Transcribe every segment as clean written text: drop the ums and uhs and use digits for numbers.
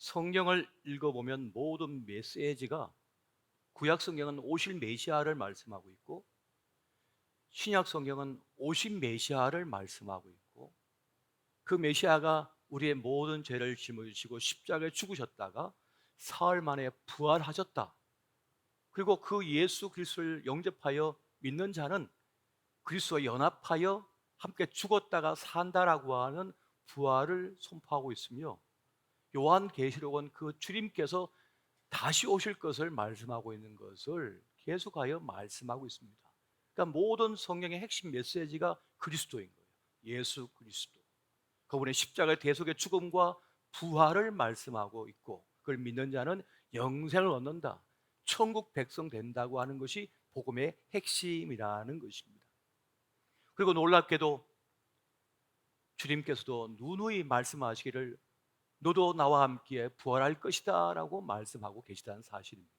성경을 읽어보면 모든 메시지가 구약 성경은 오실 메시아를 말씀하고 있고 신약 성경은 오신 메시아를 말씀하고 있고 그 메시아가 우리의 모든 죄를 짊어지시고 십자가에 죽으셨다가 사흘 만에 부활하셨다. 그리고 그 예수 그리스도를 영접하여 믿는 자는 그리스도와 연합하여 함께 죽었다가 산다라고 하는 부활을 선포하고 있으며 요한계시록은 그 주님께서 다시 오실 것을 말씀하고 있는 것을 계속하여 말씀하고 있습니다. 그러니까 모든 성경의 핵심 메시지가 그리스도인 거예요. 예수 그리스도. 그분의 십자가의 대속의 죽음과 부활을 말씀하고 있고 그걸 믿는 자는 영생을 얻는다. 천국 백성 된다고 하는 것이 복음의 핵심이라는 것입니다. 그리고 놀랍게도 주님께서도 누누이 말씀하시기를 너도 나와 함께 부활할 것이다 라고 말씀하고 계시다는 사실입니다.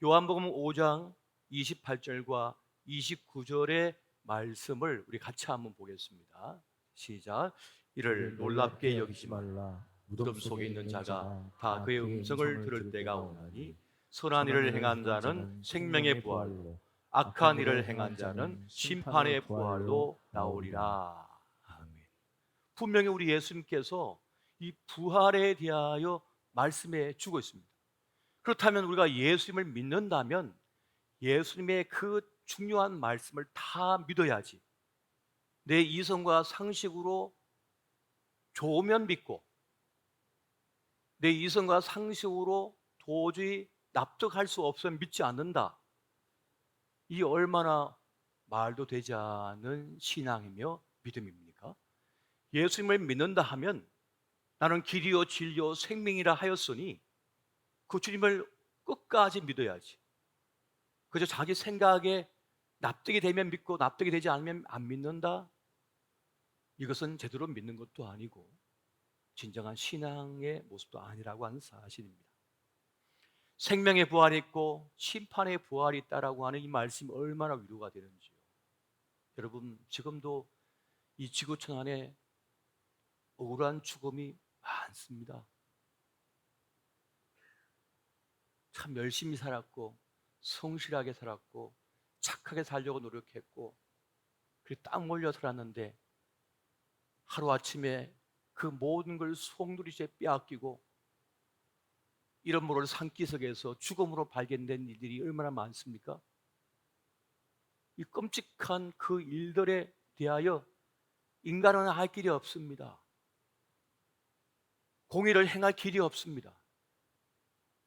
요한복음 5장 28절과 29절의 말씀을 우리 같이 한번 보겠습니다. 시작. 이를 놀랍게 여기지 말라. 무덤 속에 있는 자가 다 그의 음성을 들을 때가 오나니 선한 일을 행한 자는 생명의 부활로 악한 일을 행한 자는 심판의 부활로 나오리라. 아멘. 분명히 우리 예수님께서 이 부활에 대하여 말씀해 주고 있습니다. 그렇다면 우리가 예수님을 믿는다면 예수님의 그 중요한 말씀을 다 믿어야지. 내 이성과 상식으로 좋으면 믿고 내 이성과 상식으로 도저히 납득할 수 없으면 믿지 않는다. 이 얼마나 말도 되지 않은 신앙이며 믿음입니까? 예수님을 믿는다 하면 나는 길이요 진리요 생명이라 하였으니 그 주님을 끝까지 믿어야지. 그저 자기 생각에 납득이 되면 믿고 납득이 되지 않으면 안 믿는다? 이것은 제대로 믿는 것도 아니고 진정한 신앙의 모습도 아니라고 하는 사실입니다. 생명의 부활이 있고 심판의 부활이 있다라고 하는 이 말씀이 얼마나 위로가 되는지요. 여러분, 지금도 이 지구촌 안에 억울한 죽음이 많습니다. 참 열심히 살았고 성실하게 살았고 착하게 살려고 노력했고 그리고 딱 몰려 살았는데 하루아침에 그 모든 걸 송두리째 빼앗기고 이런 모를 산기슭에서 죽음으로 발견된 일들이 얼마나 많습니까? 이 끔찍한 그 일들에 대하여 인간은 할 길이 없습니다. 공의를 행할 길이 없습니다.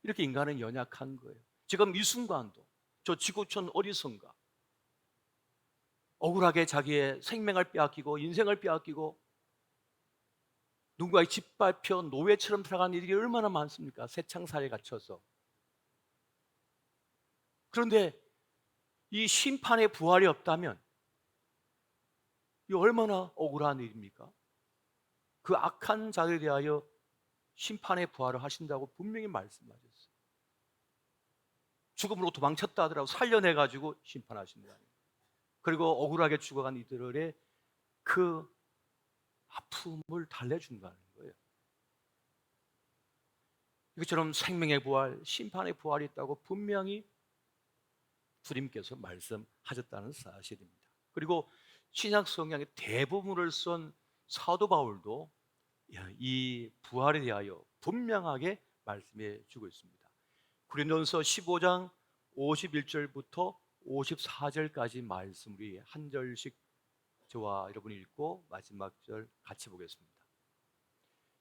이렇게 인간은 연약한 거예요. 지금 이 순간도 저 지구촌 어디선가 억울하게 자기의 생명을 빼앗기고 인생을 빼앗기고 누군가의 짓밟혀 노예처럼 살아가는 일이 얼마나 많습니까? 새창살에 갇혀서. 그런데 이 심판의 부활이 없다면 이 얼마나 억울한 일입니까? 그 악한 자들에 대하여 심판의 부활을 하신다고 분명히 말씀하셨어요. 죽음으로 도망쳤다 하더라도 살려내가지고 심판하신다. 그리고 억울하게 죽어간 이들의 그 아픔을 달래준다는 거예요. 이것처럼 생명의 부활, 심판의 부활이 있다고 분명히 주님께서 말씀하셨다는 사실입니다. 그리고 신약 성경의 대부분을 쓴 사도 바울도 이 부활에 대하여 분명하게 말씀해 주고 있습니다. 고린도전서 15장 51절부터 54절까지 말씀 우리 한 절씩 저와 여러분이 읽고 마지막 절 같이 보겠습니다.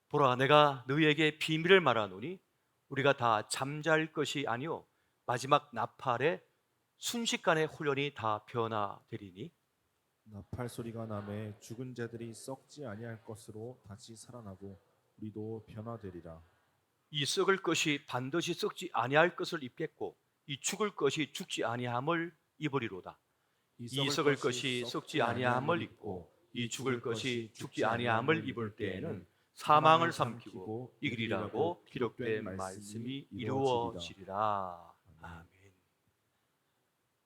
보라, 내가 너희에게 비밀을 말하노니 우리가 다 잠잘 것이 아니요 마지막 나팔에 순식간에 훈련이 다 변화되리니 나팔 소리가 나매 죽은 자들이 썩지 아니할 것으로 다시 살아나고 우리도 변화되리라. 이 썩을 것이 반드시 썩지 아니할 것을 입겠고 이 죽을 것이 죽지 아니함을 입으리로다. 이 썩을 것이 썩지 아니함을 입고 이 죽을 것이 죽지 아니함을 입을 때에는 사망을 삼키고 이기리라고 기록된 말씀이 이루어지리라. 아멘.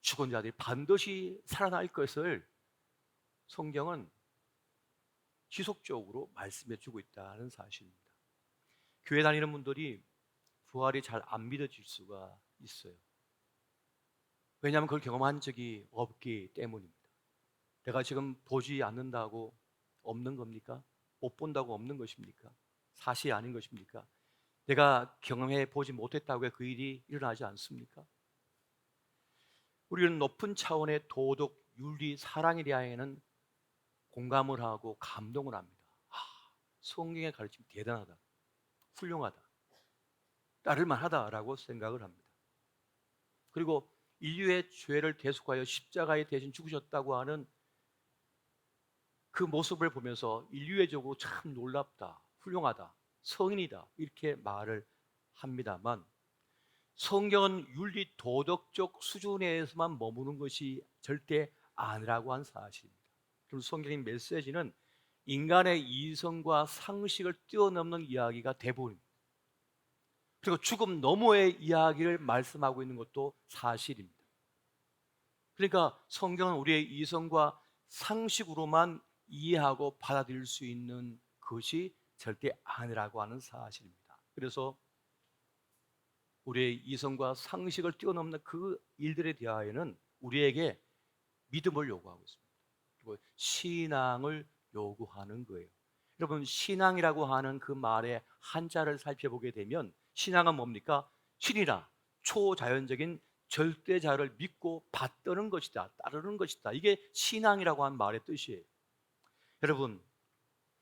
죽은 자들이 반드시 살아날 것을 성경은 지속적으로 말씀해 주고 있다는 사실입니다. 교회 다니는 분들이 부활이 잘 안 믿어질 수가 있어요. 왜냐하면 그걸 경험한 적이 없기 때문입니다. 내가 지금 보지 않는다고 없는 겁니까? 못 본다고 없는 것입니까? 사실이 아닌 것입니까? 내가 경험해 보지 못했다고 그 일이 일어나지 않습니까? 우리는 높은 차원의 도덕, 윤리, 사랑에 대하여는 공감을 하고 감동을 합니다. 아, 성경의 가르침이 대단하다, 훌륭하다, 따를만 하다라고 생각을 합니다. 그리고 인류의 죄를 대속하여 십자가에 대신 죽으셨다고 하는 그 모습을 보면서 인류애적으로 참 놀랍다, 훌륭하다, 성인이다 이렇게 말을 합니다만, 성경은 윤리 도덕적 수준에서만 머무는 것이 절대 아니라고 한 사실입니다. 그럼 성경의 메시지는 인간의 이성과 상식을 뛰어넘는 이야기가 대부분입니다. 그리고 죽음 너머의 이야기를 말씀하고 있는 것도 사실입니다. 그러니까 성경은 우리의 이성과 상식으로만 이해하고 받아들일 수 있는 것이 절대 아니라고 하는 사실입니다. 그래서 우리의 이성과 상식을 뛰어넘는 그 일들에 대하여는 우리에게 믿음을 요구하고 있습니다. 그리고 신앙을 요구하는 거예요. 여러분, 신앙이라고 하는 그 말의 한자를 살펴보게 되면 신앙은 뭡니까? 신이라 초자연적인 절대자를 믿고 받드는 것이다, 따르는 것이다. 이게 신앙이라고 하는 말의 뜻이에요. 여러분,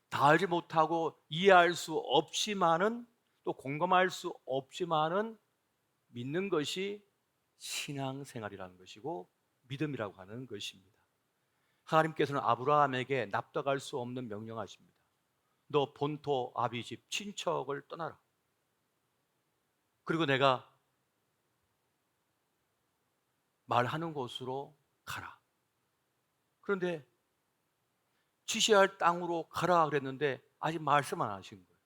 다 알지 못하고 이해할 수 없지만은, 또 공감할 수 없지만은 믿는 것이 신앙생활이라는 것이고 믿음이라고 하는 것입니다. 하나님께서는 아브라함에게 납득할 수 없는 명령하십니다. 너 본토 아비집 친척을 떠나라. 그리고 내가 말하는 곳으로 가라. 그런데 지시할 땅으로 가라 그랬는데 아직 말씀 안 하신 거예요.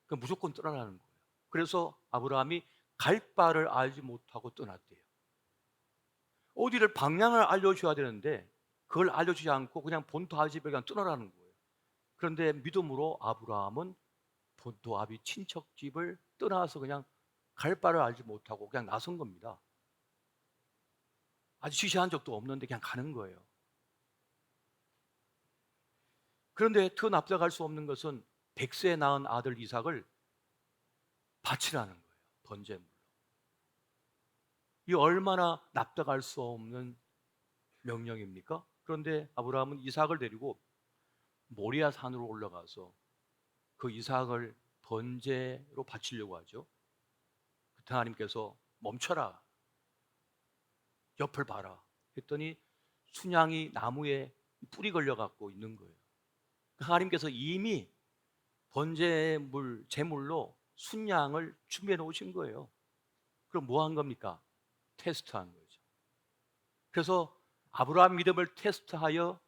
그러니까 무조건 떠나라는 거예요. 그래서 아브라함이 갈 바를 알지 못하고 떠났대요. 어디를 방향을 알려줘야 되는데 그걸 알려주지 않고 그냥 본토 아비집에 그냥 떠나라는 거예요. 그런데 믿음으로 아브라함은 본토 아비 친척 집을 떠나서 그냥 갈 바를 알지 못하고 그냥 나선 겁니다. 아직 지시한 적도 없는데 그냥 가는 거예요. 그런데 더 납득할 수 없는 것은 100세에 낳은 아들 이삭을 바치라는 거예요. 번제물로. 이 얼마나 납득할 수 없는 명령입니까? 그런데 아브라함은 이삭을 데리고 모리아 산으로 올라가서 그 이삭을 번제로 바치려고 하죠. 그때 하나님께서 멈춰라, 옆을 봐라 했더니 순양이 나무에 뿔이 걸려갖고 있는 거예요. 하나님께서 이미 번제물, 제물로 순양을 준비해 놓으신 거예요. 그럼 뭐 한 겁니까? 테스트한 거죠. 그래서 아브라함 믿음을 테스트하여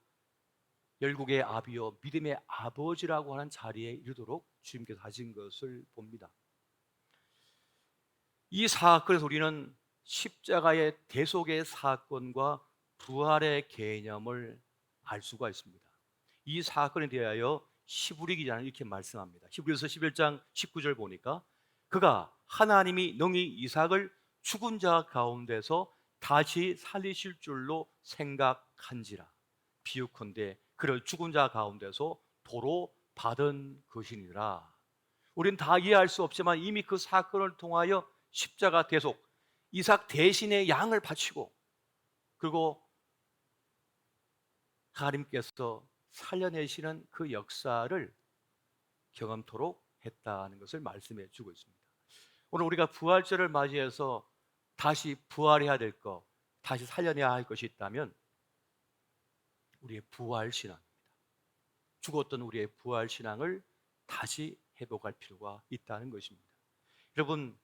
열국의 아비요 믿음의 아버지라고 하는 자리에 이르도록 주님께서 하신 것을 봅니다. 이 사건에서 우리는 십자가의 대속의 사건과 부활의 개념을 알 수가 있습니다. 이 사건에 대하여 히브리 기자는 이렇게 말씀합니다. 히브리서 11장 19절 보니까 그가 하나님이 능히 이삭을 죽은 자 가운데서 다시 살리실 줄로 생각한지라 비유컨대 그를 죽은 자 가운데서 도로 받은 것이니라. 우리는 다 이해할 수 없지만 이미 그 사건을 통하여 십자가 대속, 이삭 대신의 양을 바치고 그리고 하나님께서 살려내시는 그 역사를 경험토록 했다는 것을 말씀해 주고 있습니다. 오늘 우리가 부활절을 맞이해서 다시 부활해야 될 것, 다시 살려내야 할 것이 있다면 우리의 부활신앙입니다. 죽었던 우리의 부활신앙을 다시 회복할 필요가 있다는 것입니다. 여러분,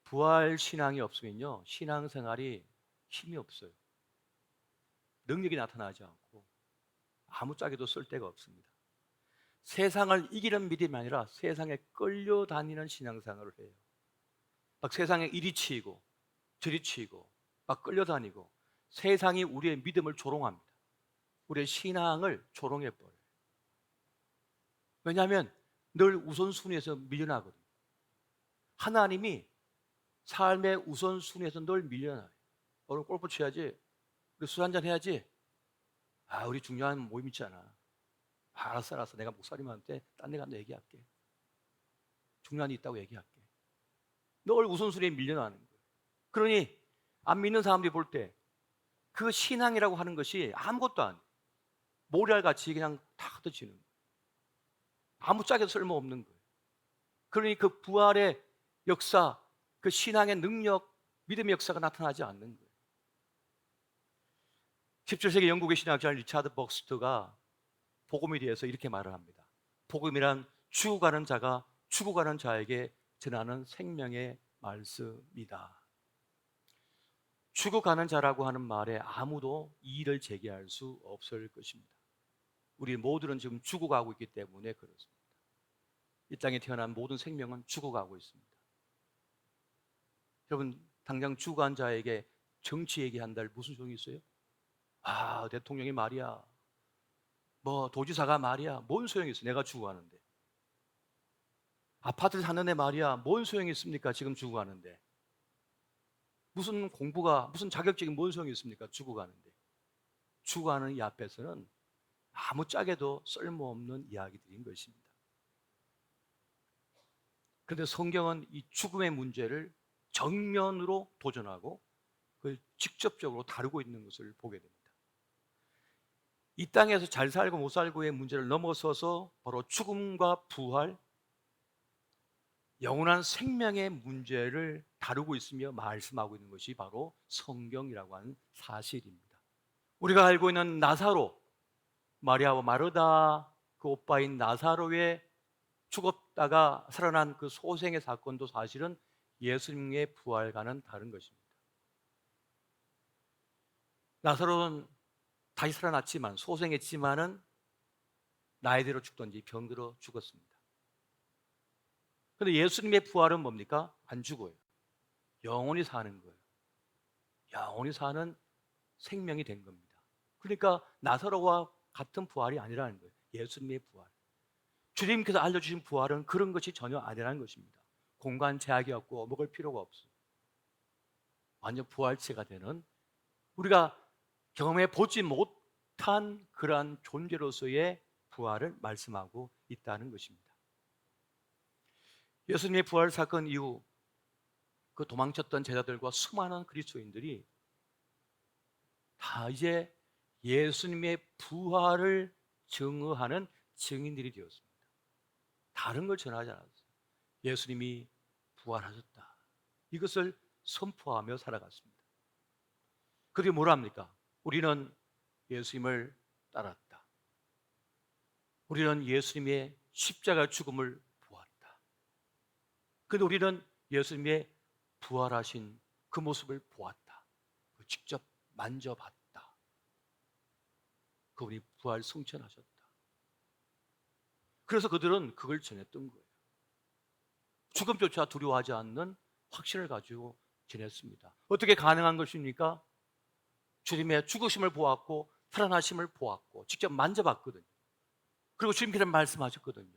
부활신앙이 없으면요 신앙생활이 힘이 없어요. 능력이 나타나지 않고 아무짝에도 쓸 데가 없습니다. 세상을 이기는 믿음이 아니라 세상에 끌려다니는 신앙생활을 해요. 막 세상에 이리 치이고 저리 치이고 막 끌려다니고 세상이 우리의 믿음을 조롱합니다. 우리의 신앙을 조롱해버려요. 왜냐하면 늘 우선순위에서 밀려나거든요. 하나님이 삶의 우선순위에서 늘 밀려나요. 오늘 골프 쳐야지. 우리 술 한잔 해야지. 아, 우리 중요한 모임 있잖아. 아, 알았어. 내가 목사님한테 딴 데 가서 얘기할게. 중요한 일 있다고 얘기할게. 늘 우선순위에 밀려나는 거예요. 그러니 안 믿는 사람들이 볼 때 그 신앙이라고 하는 것이 아무것도 아니에요. 모래알같이 그냥 다 흩어지는 거예요. 아무 짝에도 쓸모없는 거예요. 그러니 그 부활의 역사, 그 신앙의 능력, 믿음의 역사가 나타나지 않는 거예요. 17세기 영국의 신학자 리차드 벅스트가 복음에 대해서 이렇게 말을 합니다. 복음이란 죽어가는 자가 죽어가는 자에게 전하는 생명의 말씀이다. 죽어가는 자라고 하는 말에 아무도 이의를 제기할 수 없을 것입니다. 우리 모두는 지금 죽어가고 있기 때문에 그렇습니다. 이 땅에 태어난 모든 생명은 죽어가고 있습니다. 여러분, 당장 죽어간 자에게 정치 얘기한다면 무슨 소용이 있어요? 아, 대통령이 말이야, 뭐 도지사가 말이야, 뭔 소용이 있어? 내가 죽어가는데. 아파트를 사는 애 말이야, 뭔 소용이 있습니까? 지금 죽어가는데. 무슨 공부가, 무슨 자격증이 뭔 소용이 있습니까? 죽어가는데. 죽어가는 이 앞에서는 아무짝에도 쓸모없는 이야기들인 것입니다. 그런데 성경은 이 죽음의 문제를 정면으로 도전하고 그걸 직접적으로 다루고 있는 것을 보게 됩니다. 이 땅에서 잘 살고 못 살고의 문제를 넘어서서 바로 죽음과 부활, 영원한 생명의 문제를 다루고 있으며 말씀하고 있는 것이 바로 성경이라고 하는 사실입니다. 우리가 알고 있는 나사로, 마리아와 마르다 그 오빠인 나사로의 죽었다가 살아난 그 소생의 사건도 사실은 예수님의 부활과는 다른 것입니다. 나사로는 다시 살아났지만, 소생했지만은 나이대로 죽든지 병들어 죽었습니다. 그런데 예수님의 부활은 뭡니까? 안 죽어요. 영원히 사는 거예요. 영원히 사는 생명이 된 겁니다. 그러니까 나사로와 같은 부활이 아니라는 거예요. 예수님의 부활. 주님께서 알려주신 부활은 그런 것이 전혀 아니라는 것입니다. 공간 제약이 없고 먹을 필요가 없어. 완전 부활체가 되는, 우리가 경험해 보지 못한 그러한 존재로서의 부활을 말씀하고 있다는 것입니다. 예수님의 부활 사건 이후 그 도망쳤던 제자들과 수많은 그리스도인들이 다 이제 예수님의 부활을 증언하는 증인들이 되었습니다. 다른 걸 전하지 않았어요. 예수님이 부활하셨다, 이것을 선포하며 살아갔습니다. 그게 뭐라 합니까? 우리는 예수님을 따랐다. 우리는 예수님의 십자가 죽음을 보았다. 근데 우리는 예수님의 부활하신 그 모습을 보았다. 직접 만져봤다. 그분이 부활 승천하셨다. 그래서 그들은 그걸 전했던 거예요. 죽음조차 두려워하지 않는 확신을 가지고 지냈습니다. 어떻게 가능한 것입니까? 주님의 죽으심을 보았고 살아나심을 보았고 직접 만져봤거든요. 그리고 주님께서 말씀하셨거든요.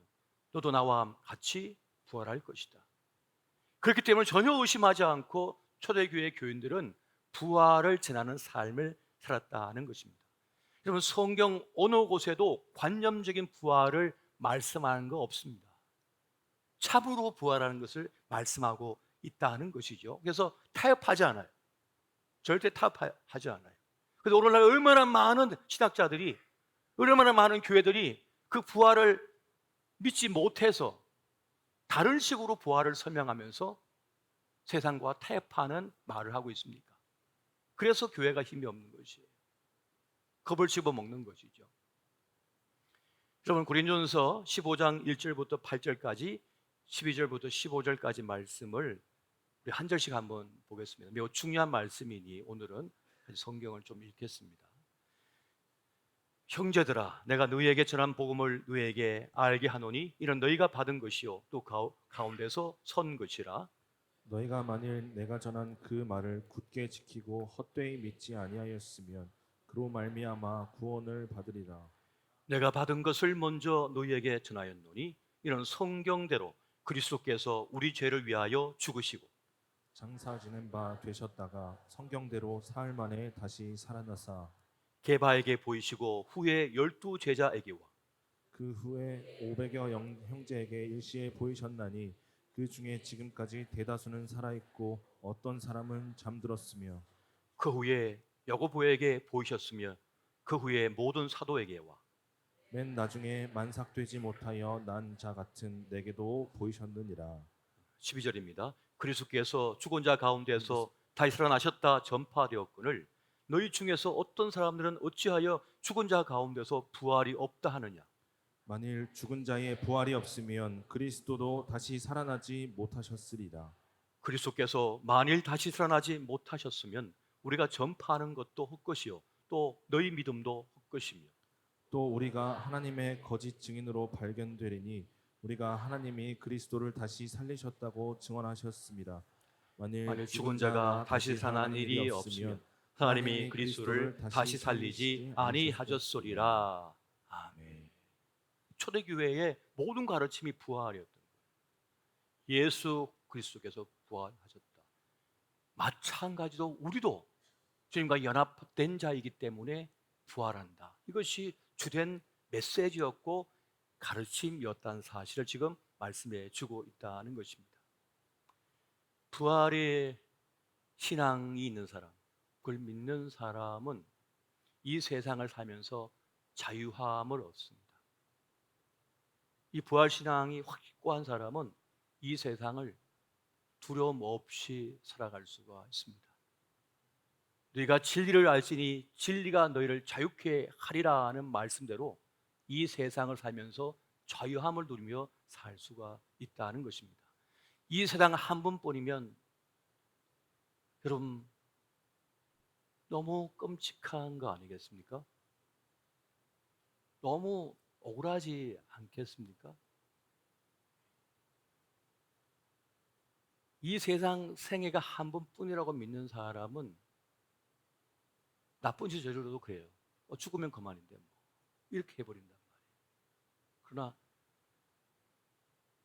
너도 나와 같이 부활할 것이다. 그렇기 때문에 전혀 의심하지 않고 초대교회 교인들은 부활을 전하는 삶을 살았다는 것입니다. 여러분, 성경 어느 곳에도 관념적인 부활을 말씀하는 거 없습니다. 참으로 부활하는 것을 말씀하고 있다는 것이죠. 그래서 타협하지 않아요. 절대 타협하지 않아요. 그래서 오늘날 얼마나 많은 신학자들이, 얼마나 많은 교회들이 그 부활을 믿지 못해서 다른 식으로 부활을 설명하면서 세상과 타협하는 말을 하고 있습니까? 그래서 교회가 힘이 없는 것이에요. 겁을 집어먹는 것이죠. 여러분, 고린도전서 15장 1절부터 8절까지 12절부터 15절까지 말씀을 우리 한 절씩 한번 보겠습니다. 매우 중요한 말씀이니 오늘은 성경을 좀 읽겠습니다. 형제들아, 내가 너희에게 전한 복음을 너희에게 알게 하노니 이는 너희가 받은 것이요 또 가운데서 선 것이라. 너희가 만일 내가 전한 그 말을 굳게 지키고 헛되이 믿지 아니하였으면 그로 말미암아 구원을 받으리라. 내가 받은 것을 먼저 너희에게 전하였노니 이런 성경대로 그리스도께서 우리 죄를 위하여 죽으시고 장사 지낸 바 되셨다가 성경대로 사흘 만에 다시 살아나사 게바에게 보이시고 후에 12제자에게와 그 후에 500여 형제에게 일시에 보이셨나니 그 중에 지금까지 대다수는 살아있고 어떤 사람은 잠들었으며 그 후에 야고보에게 보이셨으며 그 후에 모든 사도에게와 맨 나중에 만삭되지 못하여 난 자 같은 내게도 보이셨느니라. 12절입니다. 그리스도께서 죽은 자 가운데서 다시 살아나셨다 전파되었거늘 너희 중에서 어떤 사람들은 어찌하여 죽은 자 가운데서 부활이 없다 하느냐. 만일 죽은 자의 부활이 없으면 그리스도도 다시 살아나지 못하셨으리라. 그리스도께서 만일 다시 살아나지 못하셨으면 우리가 전파하는 것도 헛것이요 또 너희 믿음도 헛것이며 또 우리가 하나님의 거짓 증인으로 발견되리니 우리가 하나님이 그리스도를 다시 살리셨다고 증언하셨습니다. 만일 죽은 자가 다시 살아난 일이 없으면 하나님이 그리스도를 다시 살리지 아니하셨으리라. 아멘. 초대교회의 모든 가르침이 부활이었던 거예요. 예수 그리스도께서 부활하셨다. 마찬가지로 우리도 주님과 연합된 자이기 때문에 부활한다. 이것이 주된 메시지였고 가르침이었다는 사실을 지금 말씀해 주고 있다는 것입니다. 부활의 신앙이 있는 사람, 그걸 믿는 사람은 이 세상을 살면서 자유함을 얻습니다. 이 부활 신앙이 확고한 사람은 이 세상을 두려움 없이 살아갈 수가 있습니다. 너희가 진리를 알지니 진리가 너희를 자유케 하리라는 말씀대로 이 세상을 살면서 자유함을 누리며 살 수가 있다는 것입니다. 이 세상 한 번뿐이면 여러분 너무 끔찍한 거 아니겠습니까? 너무 억울하지 않겠습니까? 이 세상 생애가 한 번뿐이라고 믿는 사람은 나쁜 짓 저질러도 그래요. 죽으면 그만인데 뭐 이렇게 해버린단 말이에요. 그러나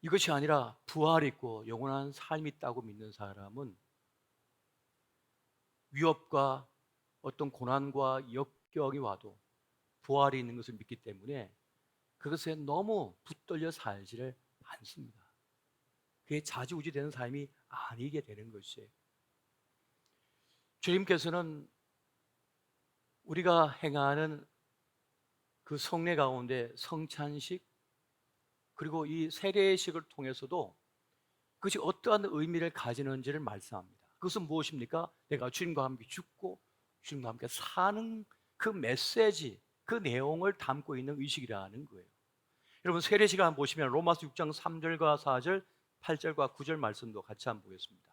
이것이 아니라 부활이 있고 영원한 삶이 있다고 믿는 사람은 위협과 어떤 고난과 역경이 와도 부활이 있는 것을 믿기 때문에 그것에 너무 붙들려 살지를 않습니다. 그게 좌지우지되는 삶이 아니게 되는 것이에요. 주님께서는 우리가 행하는 그 성례 가운데 성찬식 그리고 이 세례식을 통해서도 그것이 어떠한 의미를 가지는지를 말씀합니다. 그것은 무엇입니까? 내가 주님과 함께 죽고 주님과 함께 사는 그 메시지, 그 내용을 담고 있는 의식이라는 거예요. 여러분 세례식 한번 보시면 로마서 6장 3절과 4절, 8절과 9절 말씀도 같이 한번 보겠습니다.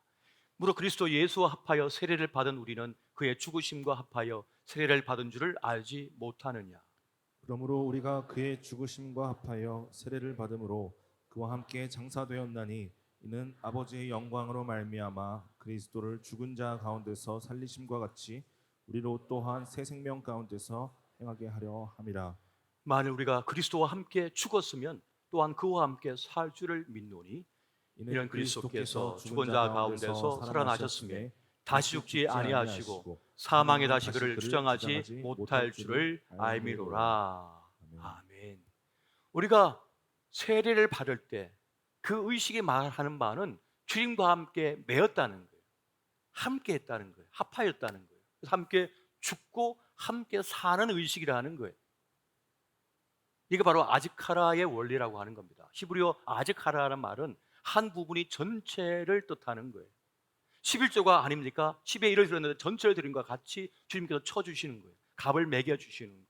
무릇 그리스도 예수와 합하여 세례를 받은 우리는 그의 죽으심과 합하여 세례를 받은 줄을 알지 못하느냐. 그러므로 우리가 그의 죽으심과 합하여 세례를 받음으로 그와 함께 장사되었나니 이는 아버지의 영광으로 말미암아 그리스도를 죽은 자 가운데서 살리심과 같이 우리로 또한 새 생명 가운데서 행하게 하려 함이라. 만일 우리가 그리스도와 함께 죽었으면 또한 그와 함께 살 줄을 믿노니 이는 그리스도께서 죽은 자 가운데서 살아나셨음에 다시 죽지 아니하시고 사망에 다시 그를 주장하지 못할 줄을 알미로라. 아멘. 우리가 세례를 받을 때 그 의식이 말하는 바는 주님과 함께 매였다는 거예요. 함께 했다는 거예요. 합하였다는 거예요. 그래서 함께 죽고 함께 사는 의식이라는 거예요. 이게 바로 아즈카라의 원리라고 하는 겁니다. 히브리어 아즈카라라는 말은 한 부분이 전체를 뜻하는 거예요. 11조가 아닙니까? 10의 1을 드렸는데 전체를 드린 것과 같이 주님께서 쳐주시는 거예요. 값을 매겨주시는 거예요.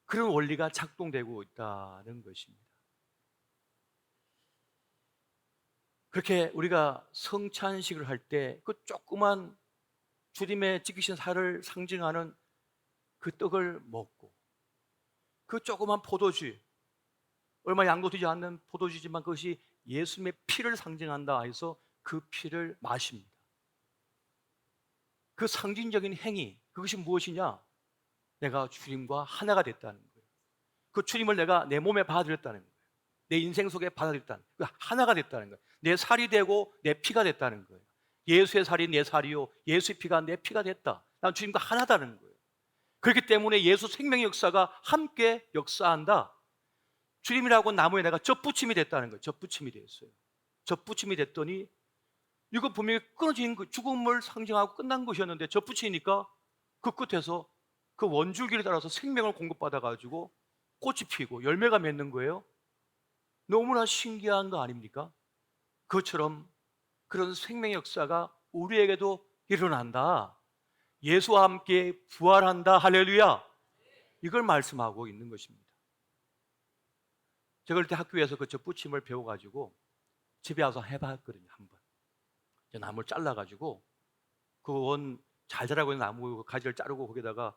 그런 원리가 작동되고 있다는 것입니다. 그렇게 우리가 성찬식을 할 때 그 조그만 주님의 지키신 살을 상징하는 그 떡을 먹고 그 조그만 포도주, 얼마 양도 되지 않는 포도주지만 그것이 예수님의 피를 상징한다 해서 그 피를 마십니다. 그 상징적인 행위, 그것이 무엇이냐? 내가 주님과 하나가 됐다는 거예요. 그 주님을 내가 내 몸에 받아들였다는 거예요. 내 인생 속에 받아들였다는 거예요. 하나가 됐다는 거예요. 내 살이 되고 내 피가 됐다는 거예요. 예수의 살이 내 살이요, 예수의 피가 내 피가 됐다. 난 주님과 하나다는 거예요. 그렇기 때문에 예수 생명의 역사가 함께 역사한다. 주님이라고 나무에 내가 젖붙임이 됐다는 거예요. 젖붙임이 됐어요. 젖붙임이 됐더니 이거 분명히 끊어진 죽음을 상징하고 끝난 것이었는데 젖붙이니까 그 끝에서 그 원줄기를 따라서 생명을 공급받아 가지고 꽃이 피고 열매가 맺는 거예요. 너무나 신기한 거 아닙니까? 그것처럼 그런 생명의 역사가 우리에게도 일어난다. 예수와 함께 부활한다. 할렐루야. 이걸 말씀하고 있는 것입니다. 제가 그때 학교에서 그 젖붙임을 배워가지고 집에 와서 해봤거든요. 한번 나무를 잘라가지고 그 원 잘 자라고 있는 나무 가지를 자르고 거기다가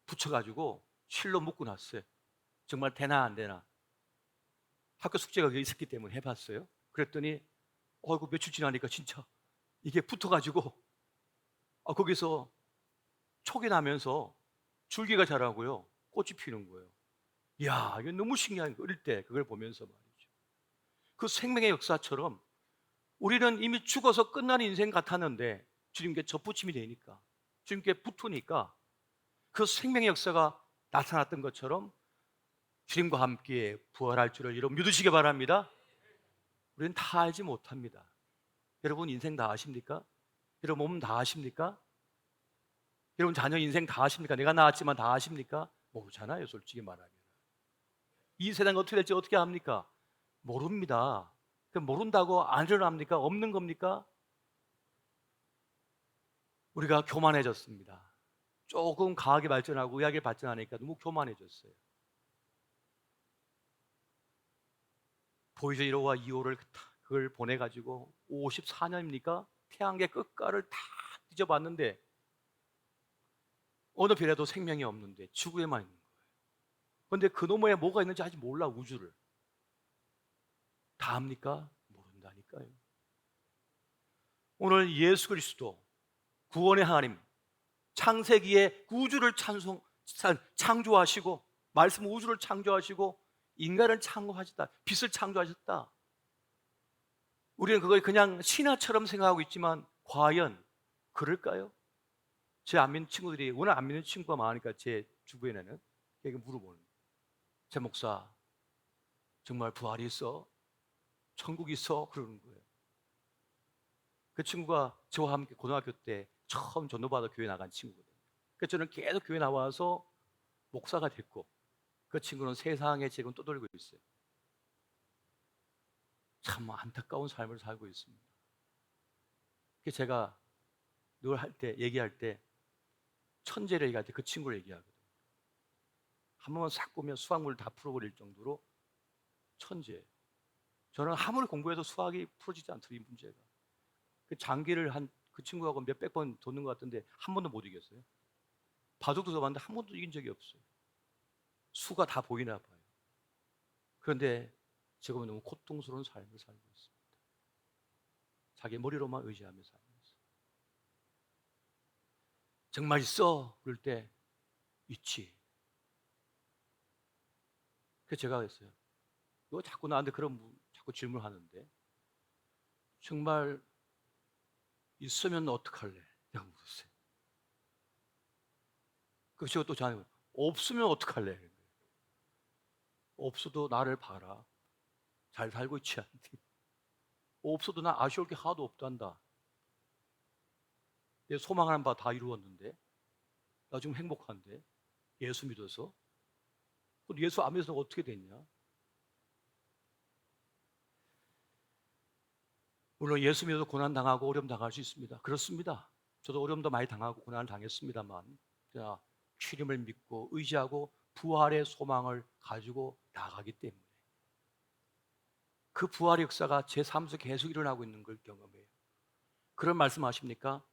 붙여가지고 실로 묶고 놨어요. 정말 되나 안 되나. 학교 숙제가 그게 있었기 때문에 해봤어요. 그랬더니 그 며칠 지나니까 진짜 이게 붙어가지고 거기서 촉이 나면서 줄기가 자라고요. 꽃이 피는 거예요. 이야, 이게 너무 신기한 거. 어릴 때 그걸 보면서 말이죠. 그 생명의 역사처럼 우리는 이미 죽어서 끝난 인생 같았는데 주님께 젖붙임이 되니까, 주님께 붙으니까 그 생명의 역사가 나타났던 것처럼 주님과 함께 부활할 줄을 여러분 믿으시기 바랍니다. 우리는 다 알지 못합니다. 여러분 인생 다 아십니까? 여러분 몸 다 아십니까? 여러분 자녀 인생 다 아십니까? 내가 낳았지만 다 아십니까? 모르잖아요, 솔직히 말하면. 이 세상이 어떻게 될지 어떻게 합니까? 모릅니다. 모른다고 안 일어납니까? 없는 겁니까? 우리가 교만해졌습니다. 조금 과학이 발전하고 의학이 발전하니까 너무 교만해졌어요. 보이저 1호와 2호를 그걸 보내가지고 54년입니까? 태양계 끝가를 다 뒤져봤는데 어느 별에도 생명이 없는데 지구에만 있는 거예요. 그런데 그 너머에 뭐가 있는지 아직 몰라. 우주를 다 합니까? 모른다니까요. 오늘 예수 그리스도 구원의 하나님, 창세기에 우주를 창조하시고 말씀 우주를 창조하시고 인간을 창조하셨다. 빛을 창조하셨다. 우리는 그걸 그냥 신화처럼 생각하고 있지만 과연 그럴까요? 제 안 믿는 친구들이, 워낙 안 믿는 친구가 많으니까 제 주변에는 걔가 물어보는 거예요. 제 목사 정말 부활이 있어? 천국이 있어? 그러는 거예요. 그 친구가 저와 함께 고등학교 때 처음 전도받아 교회 나간 친구거든요. 그래서 저는 계속 교회 나와서 목사가 됐고 그 친구는 세상에 지금 떠돌고 있어요. 참 안타까운 삶을 살고 있습니다. 그래서 제가 늘 얘기할 때 천재를 얘기할 때 그 친구를 얘기하거든요. 한 번만 싹 보면 수학물을 다 풀어버릴 정도로 천재예요. 저는 아무리 공부해도 수학이 풀어지지 않더라고요, 이 문제가. 그 장기를 그 친구하고 몇백 번 도는 것 같은데 한 번도 못 이겼어요. 바둑도 써봤는데 한 번도 이긴 적이 없어요. 수가 다 보이나 봐요. 그런데 지금은 너무 고통스러운 삶을 살고 있습니다. 자기 머리로만 의지하며 살면서. 정말 있어? 그럴 때 있지. 그래서 제가 했어요. 너 자꾸 나한테 자꾸 질문하는데 정말 있으면 어떡할래? 내가 물었어요. 그 친구가 또 저한테 없으면 어떡할래? 없어도 나를 봐라. 잘 살고 있지 않니? 없어도 나 아쉬울 게 하나도 없단다. 내 소망하는 바 다 이루었는데 나 지금 행복한데 예수 믿어서. 예수 안 믿어서 어떻게 됐냐? 물론 예수 믿어도 고난 당하고 어려움 당할 수 있습니다. 그렇습니다. 저도 어려움도 많이 당하고 고난을 당했습니다만 그러나 주님을 믿고 의지하고 부활의 소망을 가지고 나가기 때문에 그 부활의 역사가 제 삶 속에 계속 일어나고 있는 걸 경험해요. 그런 말씀 아십니까?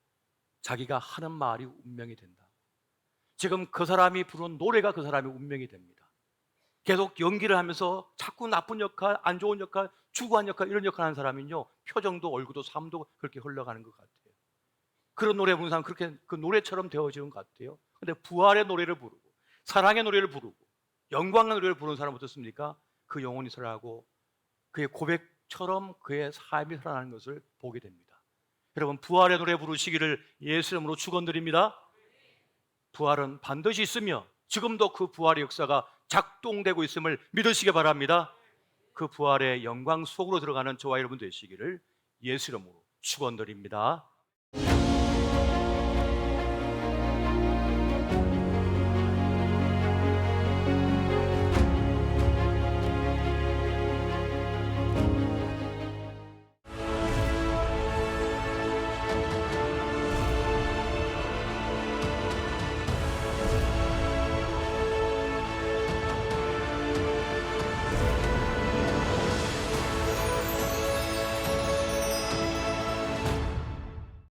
자기가 하는 말이 운명이 된다. 지금 그 사람이 부른 노래가 그 사람의 운명이 됩니다. 계속 연기를 하면서 자꾸 나쁜 역할, 안 좋은 역할, 추구한 역할, 이런 역할 하는 사람은요, 표정도 얼굴도 삶도 그렇게 흘러가는 것 같아요. 그런 노래 부르는 사람은 그렇게 그 노래처럼 되어지는 것 같아요. 근데 부활의 노래를 부르고 사랑의 노래를 부르고 영광의 노래를 부르는 사람 어떻습니까? 그 영혼이 살아나고 그의 고백처럼 그의 삶이 살아나는 것을 보게 됩니다. 여러분, 부활의 노래 부르시기를 예수 이름으로 축원드립니다. 부활은 반드시 있으며 지금도 그 부활의 역사가 작동되고 있음을 믿으시기 바랍니다. 그 부활의 영광 속으로 들어가는 저와 여러분 되시기를 예수 이름으로 축원드립니다.